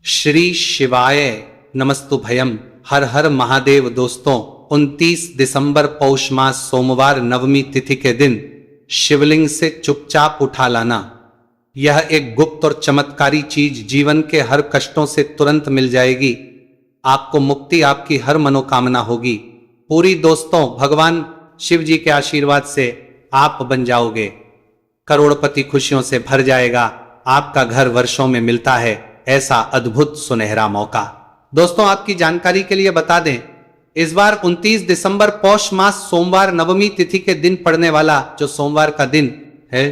श्री शिवाय नमस्तुभयम। हर हर महादेव। दोस्तों 29 दिसंबर पौष मास सोमवार नवमी तिथि के दिन शिवलिंग से चुपचाप उठा लाना, यह एक गुप्त और चमत्कारी चीज जीवन के हर कष्टों से तुरंत मिल जाएगी। आपको मुक्ति, आपकी हर मनोकामना होगी पूरी। दोस्तों भगवान शिव जी के आशीर्वाद से आप बन जाओगे करोड़पति, खुशियों से भर जाएगा। आपका घर वर्षों में मिलता है ऐसा अद्भुत सुनहरा मौका। दोस्तों आपकी जानकारी के लिए बता दें, इस बार 29 दिसंबर पौष मास सोमवार नवमी तिथि के दिन पड़ने वाला जो सोमवार का दिन है,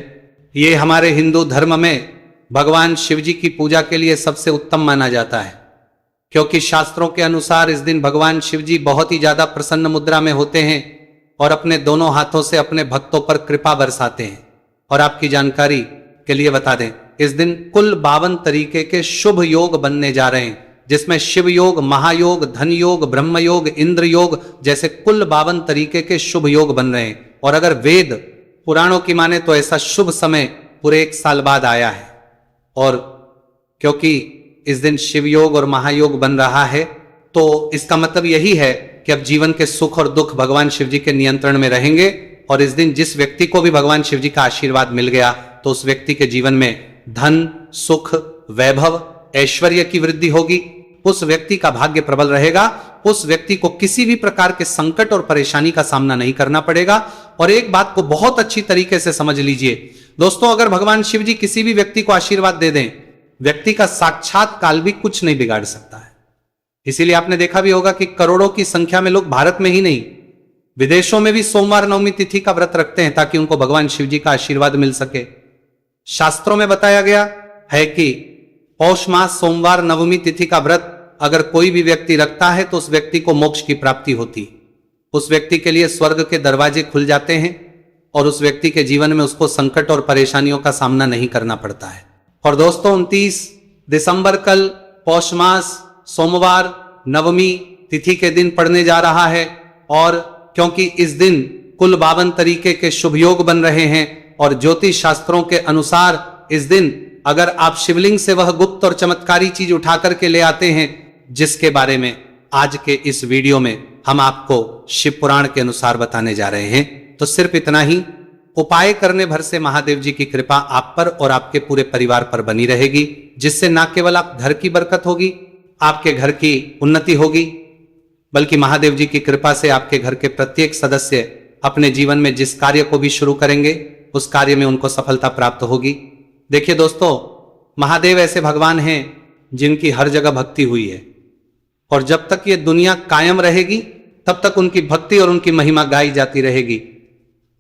ये हमारे हिंदू धर्म में भगवान शिव जी की पूजा के लिए सबसे उत्तम माना जाता है, क्योंकि शास्त्रों के अनुसार इस दिन भगवान शिव जी बहुत ही ज्यादा प्रसन्न मुद्रा में होते हैं और अपने दोनों हाथों से अपने भक्तों पर कृपा बरसाते हैं। और आपकी जानकारी के लिए बता दें, इस दिन कुल 52 तरीके के शुभ योग बनने जा रहे हैं, जिसमें शिव योग, महायोग, धन योग, ब्रह्म योग, इंद्र योग जैसे कुल 52 तरीके के शुभ योग बन रहे हैं। और अगर वेद पुराणों की माने तो ऐसा शुभ समय पूरे 1 साल बाद आया है। और क्योंकि इस दिन शिव योग और महायोग बन रहा है, तो इसका मतलब यही है कि अब जीवन के सुख और दुख भगवान शिव जी के नियंत्रण में रहेंगे। और इस दिन जिस व्यक्ति को भी भगवान शिव जी का आशीर्वाद मिल गया, तो उस व्यक्ति के जीवन में धन, सुख, वैभव, ऐश्वर्य की वृद्धि होगी। उस व्यक्ति का भाग्य प्रबल रहेगा। उस व्यक्ति को किसी भी प्रकार के संकट और परेशानी का सामना नहीं करना पड़ेगा। और एक बात को बहुत अच्छी तरीके से समझ लीजिए दोस्तों, अगर भगवान शिव जी किसी भी व्यक्ति को आशीर्वाद दे दें, व्यक्ति का साक्षात काल भी कुछ नहीं बिगाड़ सकता है। इसीलिए आपने देखा भी होगा कि करोड़ों की संख्या में लोग भारत में ही नहीं, विदेशों में भी सोमवार नवमी तिथि का व्रत रखते हैं, ताकि उनको भगवान शिव जी का आशीर्वाद मिल सके। शास्त्रों में बताया गया है कि पौष मास सोमवार नवमी तिथि का व्रत अगर कोई भी व्यक्ति रखता है, तो उस व्यक्ति को मोक्ष की प्राप्ति होती, उस व्यक्ति के लिए स्वर्ग के दरवाजे खुल जाते हैं और उस व्यक्ति के जीवन में उसको संकट और परेशानियों का सामना नहीं करना पड़ता है। और दोस्तों 29 दिसंबर कल पौष मास सोमवार नवमी तिथि के दिन पड़ने जा रहा है। और क्योंकि इस दिन कुल 52 तरीके के शुभ योग बन रहे हैं और ज्योतिष शास्त्रों के अनुसार इस दिन अगर आप शिवलिंग से वह गुप्त और चमत्कारी चीज उठा करके ले आते हैं, जिसके बारे में आज के इस वीडियो में हम आपको शिव पुराण के अनुसार बताने जा रहे हैं, तो सिर्फ इतना ही उपाय करने भर से महादेव जी की कृपा आप पर और आपके पूरे परिवार पर बनी रहेगी, जिससे न केवल आप घर की बरकत होगी, आपके घर की उन्नति होगी, बल्कि महादेव जी की कृपा से आपके घर के प्रत्येक सदस्य अपने जीवन में जिस कार्य को भी शुरू करेंगे, उस कार्य में उनको सफलता प्राप्त होगी। देखिए दोस्तों, महादेव ऐसे भगवान हैं जिनकी हर जगह भक्ति हुई है, और जब तक ये दुनिया कायम रहेगी तब तक उनकी भक्ति और उनकी महिमा गाई जाती रहेगी।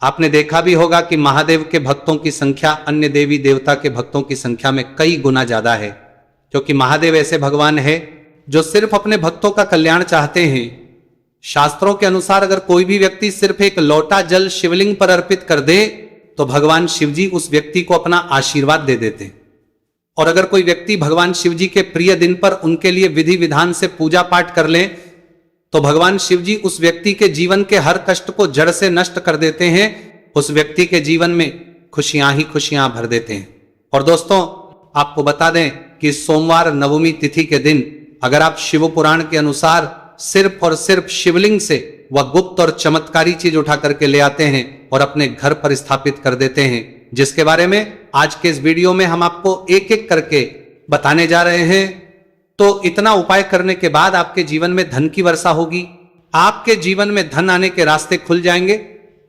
आपने देखा भी होगा कि महादेव के भक्तों की संख्या अन्य देवी देवता के भक्तों की संख्या में कई गुना ज्यादा है, क्योंकि महादेव ऐसे भगवान है जो सिर्फ अपने भक्तों का कल्याण चाहते हैं। शास्त्रों के अनुसार अगर कोई भी व्यक्ति सिर्फ एक लोटा जल शिवलिंग पर अर्पित कर दे, तो भगवान शिव जी उस व्यक्ति को अपना आशीर्वाद दे देते हैं। और अगर कोई व्यक्ति भगवान शिव जी के प्रिय दिन पर उनके लिए विधि विधान से पूजा पाठ कर ले, तो भगवान शिव जी उस व्यक्ति के जीवन के हर कष्ट को जड़ से नष्ट कर देते हैं। उस व्यक्ति के जीवन में खुशियां ही खुशियां भर देते हैं। और दोस्तों आपको बता दें कि सोमवार नवमी तिथि के दिन अगर आप शिव पुराण के अनुसार सिर्फ और सिर्फ शिवलिंग से वह गुप्त और चमत्कारी चीज उठा करके ले आते हैं और अपने घर पर स्थापित कर देते हैं, जिसके बारे में आज के इस वीडियो में हम आपको एक एक करके बताने जा रहे हैं, तो इतना उपाय करने के बाद आपके जीवन में धन की वर्षा होगी। आपके जीवन में धन आने के रास्ते खुल जाएंगे।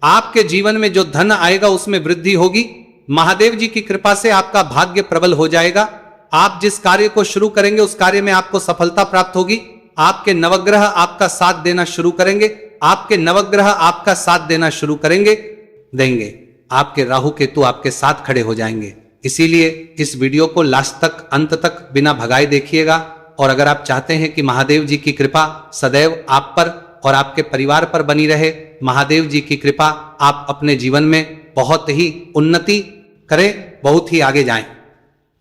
आपके जीवन में जो धन आएगा उसमें वृद्धि होगी। महादेव जी की कृपा से आपका भाग्य प्रबल हो जाएगा। आप जिस कार्य को शुरू करेंगे उस कार्य में आपको सफलता प्राप्त होगी। आपके नवग्रह आपका साथ देना शुरू करेंगे। आपके नवग्रह आपका साथ देना शुरू देंगे। आपके राहु केतु आपके साथ खड़े हो जाएंगे। इसीलिए इस वीडियो को लास्ट तक, अंत तक बिना भगाए देखिएगा। और अगर आप चाहते हैं कि महादेव जी की कृपा सदैव आप पर और आपके परिवार पर बनी रहे, महादेव जी की कृपा आप अपने जीवन में बहुत ही उन्नति करें, बहुत ही आगे जाएं,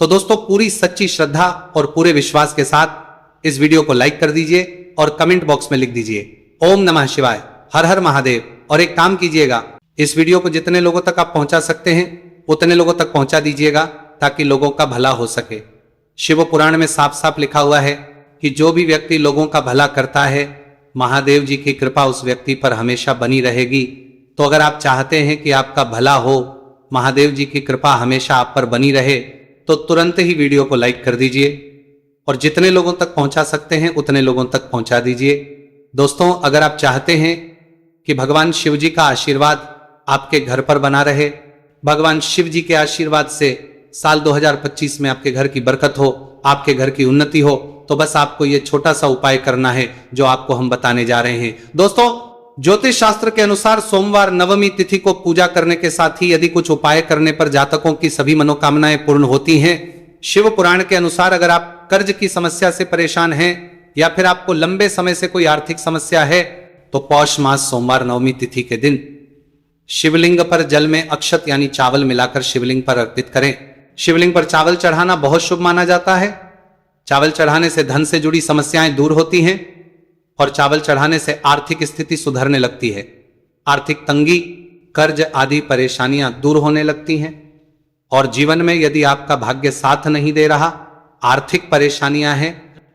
तो दोस्तों पूरी सच्ची श्रद्धा और पूरे विश्वास के साथ इस वीडियो को लाइक कर दीजिए और कमेंट बॉक्स में लिख दीजिए ओम नमः शिवाय, हर हर महादेव। और एक काम कीजिएगा, इस वीडियो को जितने लोगों तक आप पहुंचा सकते हैं उतने लोगों तक पहुंचा दीजिएगा, ताकि लोगों का भला हो सके। शिव पुराण में साफ साफ लिखा हुआ है कि जो भी व्यक्ति लोगों का भला करता है, महादेव जी की कृपा उस व्यक्ति पर हमेशा बनी रहेगी। तो अगर आप चाहते हैं कि आपका भला हो, महादेव जी की कृपा हमेशा आप पर बनी रहे, तो तुरंत ही वीडियो को लाइक कर दीजिए और जितने लोगों तक पहुंचा सकते हैं उतने लोगों तक पहुंचा दीजिए। दोस्तों, अगर आप चाहते हैं कि भगवान शिव जी का आशीर्वाद आपके घर पर बना रहे, भगवान शिव जी के आशीर्वाद से साल 2025 में आपके घर की बरकत हो, आपके घर की उन्नति हो, तो बस आपको यह छोटा सा उपाय करना है जो आपको हम बताने जा रहे हैं। दोस्तों, ज्योतिष शास्त्र के अनुसार सोमवार नवमी तिथि को पूजा करने के साथ ही यदि कुछ उपाय करने पर जातकों की सभी मनोकामनाएं पूर्ण होती हैं। शिव पुराण के अनुसार अगर आप कर्ज की समस्या से परेशान हैं या फिर आपको लंबे समय से कोई आर्थिक समस्या है, तो पौष मास सोमवार नवमी तिथि के दिन शिवलिंग पर जल में अक्षत यानी चावल मिलाकर शिवलिंग पर अर्पित करें। शिवलिंग पर चावल चढ़ाना बहुत शुभ माना जाता है। चावल चढ़ाने से धन से जुड़ी समस्याएं दूर होती हैं और चावल चढ़ाने से आर्थिक स्थिति सुधरने लगती है। आर्थिक तंगी, कर्ज आदि परेशानियां दूर होने लगती हैं और जीवन में यदि आपका भाग्य साथ नहीं दे रहा, आर्थिक परेशानियां हैं,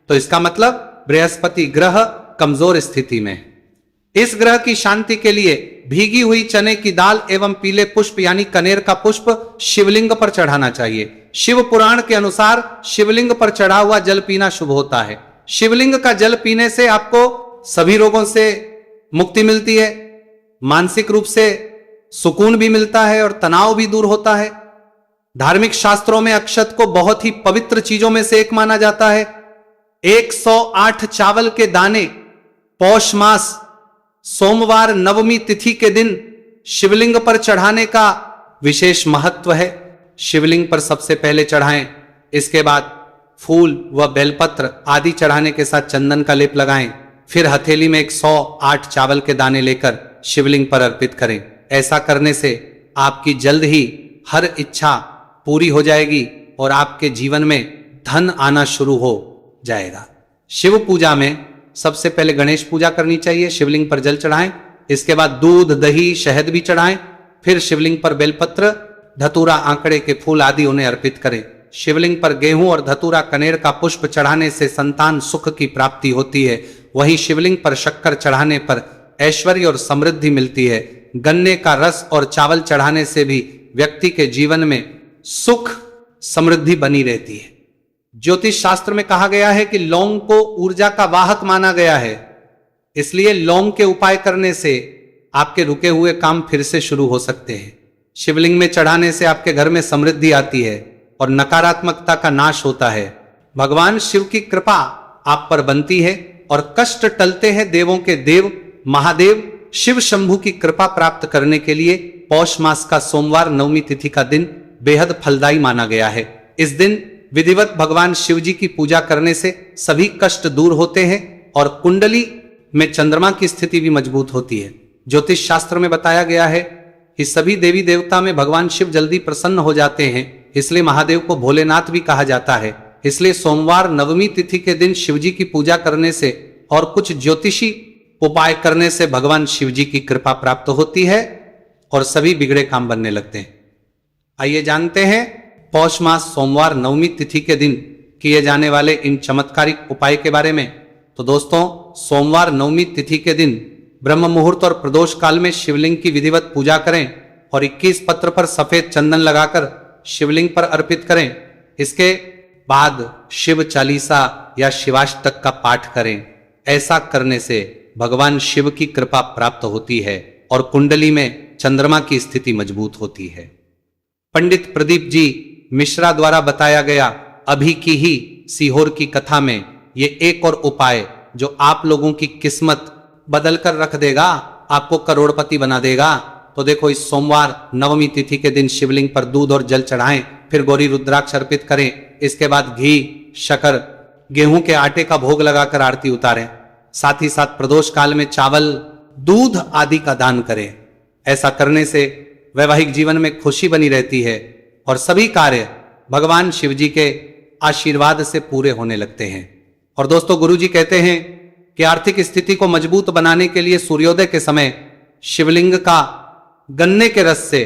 तो इसका मतलब बृहस्पति ग्रह कमजोर स्थिति में है। इस ग्रह की शांति के लिए भीगी हुई चने की दाल एवं पीले पुष्प यानी कनेर का पुष्प शिवलिंग पर चढ़ाना चाहिए। शिव पुराण के अनुसार शिवलिंग पर चढ़ा हुआ जल पीना शुभ होता है। शिवलिंग का जल पीने से आपको सभी रोगों से मुक्ति मिलती है, मानसिक रूप से सुकून भी मिलता है और तनाव भी दूर होता है। धार्मिक शास्त्रों में अक्षत को बहुत ही पवित्र चीजों में से एक माना जाता है। 108 चावल के दाने पौष मास सोमवार नवमी तिथि के दिन शिवलिंग पर चढ़ाने का विशेष महत्व है। शिवलिंग पर सबसे पहले चढ़ाएं, इसके बाद फूल व बेलपत्र आदि चढ़ाने के साथ चंदन का लेप लगाएं, फिर हथेली में 108 चावल के दाने लेकर शिवलिंग पर अर्पित करें। ऐसा करने से आपकी जल्द ही हर इच्छा पूरी हो जाएगी और आपके जीवन में धन आना शुरू हो जाएगा। शिव पूजा में सबसे पहले गणेश पूजा करनी चाहिए। शिवलिंग पर जल चढ़ाएं, इसके बाद दूध, दही, शहद भी चढ़ाएं, फिर शिवलिंग पर बेलपत्र, धतूरा, आंकड़े के फूल आदि उन्हें अर्पित करें। शिवलिंग पर गेहूं और धतूरा, कनेर का पुष्प चढ़ाने से संतान सुख की प्राप्ति होती है। वहीं शिवलिंग पर शक्कर चढ़ाने पर ऐश्वर्य और समृद्धि मिलती है। गन्ने का रस और चावल चढ़ाने से भी व्यक्ति के जीवन में सुख समृद्धि बनी रहती है। ज्योतिष शास्त्र में कहा गया है कि लौंग को ऊर्जा का वाहक माना गया है, इसलिए लौंग के उपाय करने से आपके रुके हुए काम फिर से शुरू हो सकते हैं। शिवलिंग में चढ़ाने से आपके घर में समृद्धि आती है और नकारात्मकता का नाश होता है। भगवान शिव की कृपा आप पर बनती है और कष्ट टलते हैं। देवों के देव महादेव शिव शंभु की कृपा प्राप्त करने के लिए पौष मास का सोमवार नवमी तिथि का दिन बेहद फलदायी माना गया है। इस दिन विधिवत भगवान शिव जी की पूजा करने से सभी कष्ट दूर होते हैं और कुंडली में चंद्रमा की स्थिति भी मजबूत होती है। ज्योतिष शास्त्र में बताया गया है कि सभी देवी देवता में भगवान शिव जल्दी प्रसन्न हो जाते हैं, इसलिए महादेव को भोलेनाथ भी कहा जाता है। इसलिए सोमवार नवमी तिथि के दिन शिव जी की पूजा करने से और कुछ ज्योतिषी उपाय करने से भगवान शिव जी की कृपा प्राप्त होती है और सभी बिगड़े काम बनने लगते हैं। आइए जानते हैं पौष मास सोमवार नवमी तिथि के दिन किए जाने वाले इन चमत्कारिक उपाय के बारे में। तो दोस्तों, सोमवार नवमी तिथि के दिन ब्रह्म मुहूर्त और प्रदोष काल में शिवलिंग की विधिवत पूजा करें और 21 पत्र पर सफेद चंदन लगाकर शिवलिंग पर अर्पित करें। इसके बाद शिव चालीसा या शिवाष्टक का पाठ करें। ऐसा करने से भगवान शिव की कृपा प्राप्त होती है और कुंडली में चंद्रमा की स्थिति मजबूत होती है। पंडित प्रदीप जी मिश्रा द्वारा बताया गया अभी की ही सीहोर की कथा में ये एक और उपाय जो आप लोगों की किस्मत बदल कर रख देगा, आपको करोड़पति बना देगा। तो देखो, इस सोमवार नवमी तिथि के दिन शिवलिंग पर दूध और जल चढ़ाएं, फिर गौरी रुद्राक्ष अर्पित करें। इसके बाद घी, शक्कर, गेहूं के आटे का भोग लगाकर आरती उतारें। साथ ही साथ प्रदोष काल में चावल, दूध आदि का दान करें। ऐसा करने से वैवाहिक जीवन में खुशी बनी रहती है और सभी कार्य भगवान शिव जी के आशीर्वाद से पूरे होने लगते हैं। और दोस्तों, गुरु जी कहते हैं कि आर्थिक स्थिति को मजबूत बनाने के लिए सूर्योदय के समय शिवलिंग का गन्ने के रस से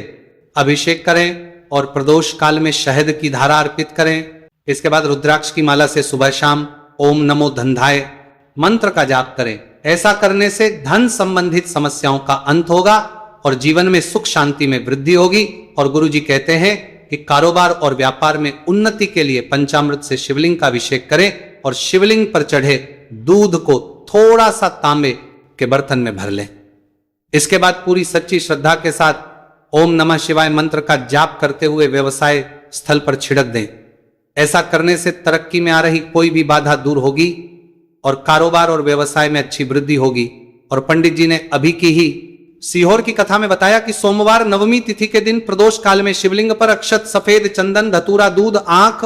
अभिषेक करें और प्रदोष काल में शहद की धारा अर्पित करें। इसके बाद रुद्राक्ष की माला से सुबह शाम ओम नमो धनधाय मंत्र का जाप करें। ऐसा करने से धन संबंधित समस्याओं का अंत होगा और जीवन में सुख शांति में वृद्धि होगी। और गुरु जी कहते हैं कि कारोबार और व्यापार में उन्नति के लिए पंचामृत से शिवलिंग का अभिषेक करें और शिवलिंग पर चढ़े दूध को थोड़ा सा तांबे के बर्तन में भर लें। इसके बाद पूरी सच्ची श्रद्धा के साथ ओम नमः शिवाय मंत्र का जाप करते हुए व्यवसाय स्थल पर छिड़क दें। ऐसा करने से तरक्की में आ रही कोई भी बाधा दूर होगी और कारोबार और व्यवसाय में अच्छी वृद्धि होगी। और पंडित जी ने अभी की ही सीहोर की कथा में बताया कि सोमवार नवमी तिथि के दिन प्रदोष काल में शिवलिंग पर अक्षत, सफेद चंदन, धतूरा, दूध, आंख,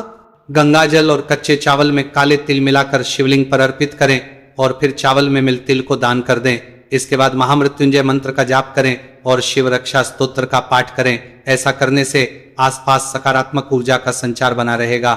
गंगाजल और कच्चे चावल में काले तिल मिलाकर शिवलिंग पर अर्पित करें और फिर चावल में मिल तिल को दान कर दें। इसके बाद महामृत्युंजय मंत्र का जाप करें और शिव रक्षा स्तोत्र का पाठ करें। ऐसा करने से आसपास सकारात्मक ऊर्जा का संचार बना रहेगा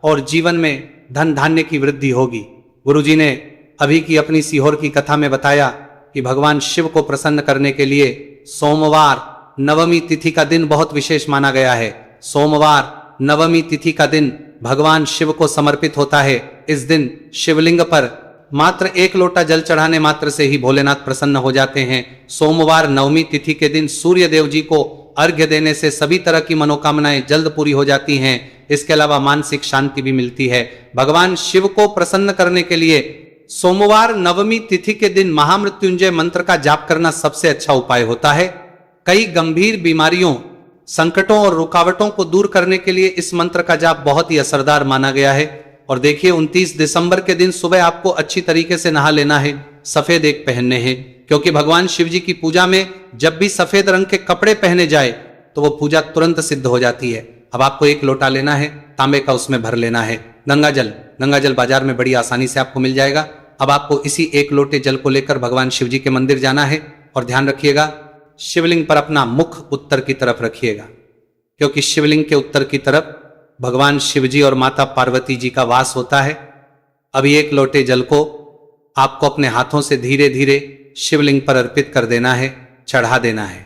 और जीवन में धन धान्य की वृद्धि होगी। गुरुजी ने अभी की अपनी सीहोर की कथा में बताया कि भगवान शिव को प्रसन्न करने के लिए सोमवार नवमी तिथि का दिन बहुत विशेष माना गया है। सोमवार नवमी तिथि का दिन भगवान शिव को समर्पित होता है। इस दिन शिवलिंग पर मात्र 1 लोटा जल चढ़ाने मात्र से ही भोलेनाथ प्रसन्न हो जाते हैं। सोमवार नवमी तिथि के दिन सूर्य देव जी को अर्घ्य देने से सभी तरह की मनोकामनाएं जल्द पूरी हो जाती हैं। इसके अलावा मानसिक शांति भी मिलती है। भगवान शिव को प्रसन्न करने के लिए सोमवार नवमी तिथि के दिन महामृत्युंजय मंत्र का जाप करना सबसे अच्छा उपाय होता है। कई गंभीर बीमारियों, संकटों और रुकावटों को दूर करने के लिए इस मंत्र का जाप बहुत ही असरदार माना गया है। और देखिए 29 दिसंबर के दिन सुबह आपको अच्छी तरीके से नहा लेना है, सफेद एक पहनने हैं, क्योंकि भगवान शिव जी की पूजा में जब भी सफेद रंग के कपड़े पहने जाए तो वो पूजा तुरंत सिद्ध हो जाती है। अब आपको 1 लोटा लेना है, तांबे का उसमें भर लेना है। गंगाजल बाजार में बड़ी आसानी से आपको मिल जाएगा। अब आपको इसी 1 लोटे जल को लेकर भगवान शिव जी के मंदिर जाना है और ध्यान रखिएगा शिवलिंग पर अपना मुख उत्तर की तरफ रखिएगा, क्योंकि शिवलिंग के उत्तर की तरफ भगवान शिव जी और माता पार्वती जी का वास होता है। अभी 1 लोटे जल को आपको अपने हाथों से धीरे धीरे शिवलिंग पर अर्पित कर देना है, चढ़ा देना है।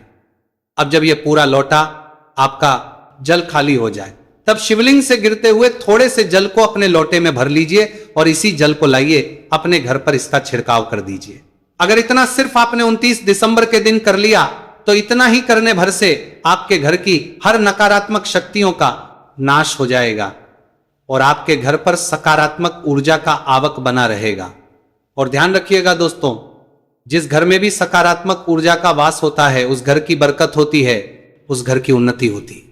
अब जब यह पूरा लोटा आपका जल खाली हो जाए तब शिवलिंग से गिरते हुए थोड़े से जल को अपने लोटे में भर लीजिए और इसी जल को लाइए अपने घर पर इसका छिड़काव कर दीजिए। अगर इतना सिर्फ आपने 29 दिसंबर के दिन कर लिया तो इतना ही करने भर से आपके घर की हर नकारात्मक शक्तियों का नाश हो जाएगा और आपके घर पर सकारात्मक ऊर्जा का आवक बना रहेगा। और ध्यान रखिएगा दोस्तों, जिस घर में भी सकारात्मक ऊर्जा का वास होता है उस घर की बरकत होती है, उस घर की उन्नति होती है।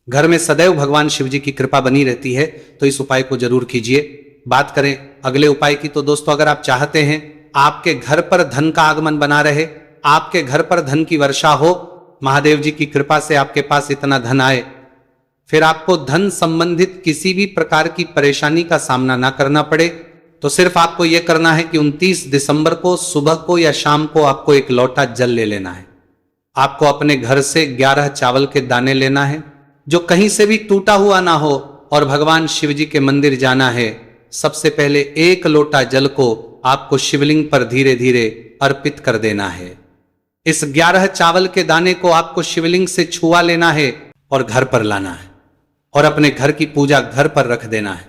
घर में सदैव भगवान शिव जी की कृपा बनी रहती है। तो इस उपाय को जरूर कीजिए। बात करें अगले उपाय की तो दोस्तों, अगर आप चाहते हैं आपके घर पर धन का आगमन बना रहे, आपके घर पर धन की वर्षा हो, महादेव जी की कृपा से आपके पास इतना धन आए, फिर आपको धन संबंधित किसी भी प्रकार की परेशानी का सामना ना करना पड़े, तो सिर्फ आपको यह करना है कि 29 दिसंबर को सुबह को या शाम को आपको 1 लोटा जल ले लेना है। आपको अपने घर से 11 चावल के दाने लेना है जो कहीं से भी टूटा हुआ ना हो और भगवान शिव जी के मंदिर जाना है। सबसे पहले 1 लोटा जल को आपको शिवलिंग पर धीरे धीरे अर्पित कर देना है। इस 11 चावल के दाने को आपको शिवलिंग से छुआ लेना है और घर पर लाना है और अपने घर की पूजा घर पर रख देना है।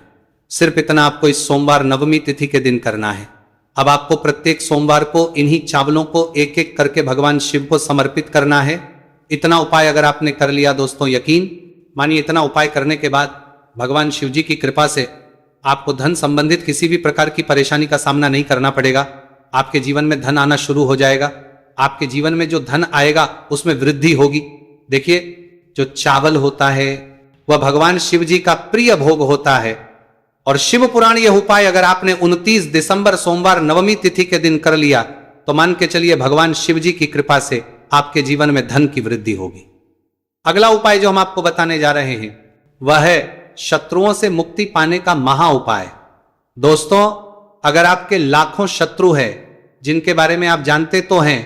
सिर्फ इतना आपको इस सोमवार नवमी तिथि के दिन करना है। अब आपको प्रत्येक सोमवार को इन्हीं चावलों को एक एक करके भगवान शिव को समर्पित करना है। इतना उपाय अगर आपने कर लिया दोस्तों, यकीन मानिए इतना उपाय करने के बाद भगवान शिव जी की कृपा से आपको धन संबंधित किसी भी प्रकार की परेशानी का सामना नहीं करना पड़ेगा। आपके जीवन में धन आना शुरू हो जाएगा। आपके जीवन में जो धन आएगा उसमें वृद्धि होगी। देखिए, जो चावल होता है वह भगवान शिव जी का प्रिय भोग होता है और शिव पुराण यह उपाय अगर आपने 29 दिसंबर सोमवार नवमी तिथि के दिन कर लिया तो मान के चलिए भगवान शिव जी की कृपा से आपके जीवन में धन की वृद्धि होगी। अगला उपाय जो हम आपको बताने जा रहे हैं वह है शत्रुओं से मुक्ति पाने का महा उपाय। दोस्तों, अगर आपके लाखों शत्रु हैं जिनके बारे में आप जानते तो हैं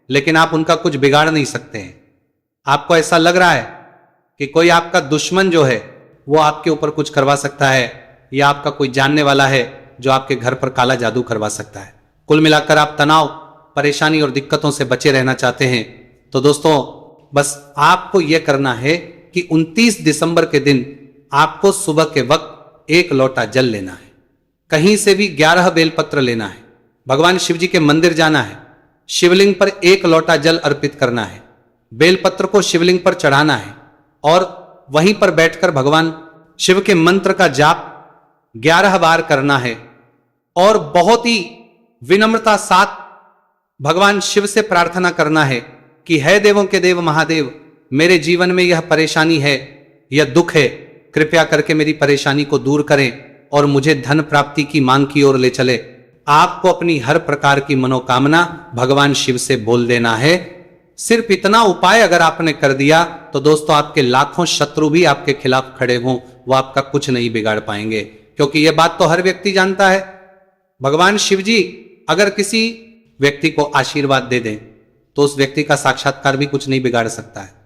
लेकिन आप उनका कुछ बिगाड़ नहीं सकते हैं, आपको ऐसा लग रहा है कि कोई आपका दुश्मन जो है वो आपके ऊपर कुछ करवा सकता है या आपका कोई जानने वाला है जो आपके घर पर काला जादू करवा सकता है, कुल मिलाकर आप तनाव, परेशानी और दिक्कतों से बचे रहना चाहते हैं, तो दोस्तों बस आपको यह करना है कि 29 दिसंबर के दिन आपको सुबह के वक्त 1 लोटा जल लेना है। कहीं से भी 11 बेलपत्र लेना है। भगवान शिव जी के मंदिर जाना है। शिवलिंग पर 1 लोटा जल अर्पित करना है। बेलपत्र को शिवलिंग पर चढ़ाना है और वहीं पर बैठकर भगवान शिव के मंत्र का जाप 11 बार करना है और बहुत ही विनम्रता साथ भगवान शिव से प्रार्थना करना है कि है देवों के देव महादेव, मेरे जीवन में यह परेशानी है, यह दुख है, कृपया करके मेरी परेशानी को दूर करें और मुझे धन प्राप्ति की मांग की ओर ले चले। आपको अपनी हर प्रकार की मनोकामना भगवान शिव से बोल देना है। सिर्फ इतना उपाय अगर आपने कर दिया तो दोस्तों आपके लाखों शत्रु भी आपके खिलाफ खड़े हों, वो आपका कुछ नहीं बिगाड़ पाएंगे, क्योंकि यह बात तो हर व्यक्ति जानता है। भगवान शिव जी अगर किसी व्यक्ति को आशीर्वाद दे दें तो उस व्यक्ति का साक्षात्कार भी कुछ नहीं बिगाड़ सकता है।